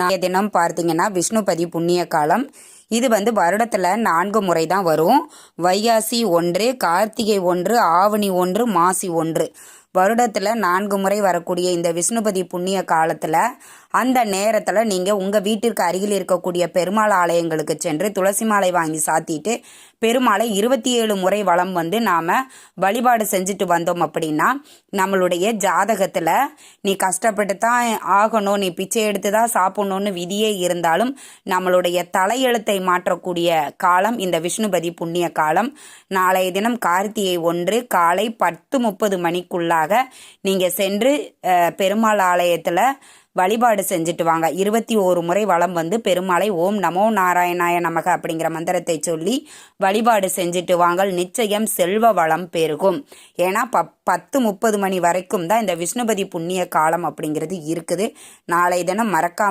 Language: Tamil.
நாளைய தினம் பார்த்தீங்கன்னா விஷ்ணுபதி புண்ணிய காலம். இது வருடத்தில் 4 முறை தான் வரும். வைகாசி 1, கார்த்திகை 1, ஆவணி 1, மாசி 1. வருடத்தில் 4 முறை வரக்கூடிய இந்த விஷ்ணுபதி புண்ணிய காலத்தில் அந்த நேரத்தில் நீங்கள் உங்கள் வீட்டிற்கு அருகில் இருக்கக்கூடிய பெருமாள் ஆலயங்களுக்கு சென்று துளசி மாலை வாங்கி சாத்திட்டு பெருமாளை 27 முறை வலம் நாம் வழிபாடு செஞ்சுட்டு வந்தோம் அப்படின்னா நம்மளுடைய ஜாதகத்தில் நீ கஷ்டப்பட்டு தான் ஆகணும், நீ பிச்சை எடுத்து தான் சாப்பிட்ணுன்னு விதியே இருந்தாலும் நம்மளுடைய தலையெழுத்தை மாற்றக்கூடிய காலம் இந்த விஷ்ணுபதி புண்ணிய காலம். நாளைய தினம் கார்த்திகை 1 காலை 10:30 மணிக்குள்ளாக நீங்கள் சென்று பெருமாள் ஆலயத்தில் வழிபாடு செஞ்சுட்டு வாங்க. 21 முறை வலம் பெருமாளை ஓம் நமோ நாராயணாய நமக அப்படிங்கிற மந்திரத்தை சொல்லி வழிபாடு செஞ்சுட்டு வாங்கள். நிச்சயம் செல்வ வளம் பெருகும். ஏன்னா 10:30 மணி வரைக்கும் தான் இந்த விஷ்ணுபதி புண்ணிய காலம் அப்படிங்கிறது இருக்குது. நாளை தினம் மறக்காம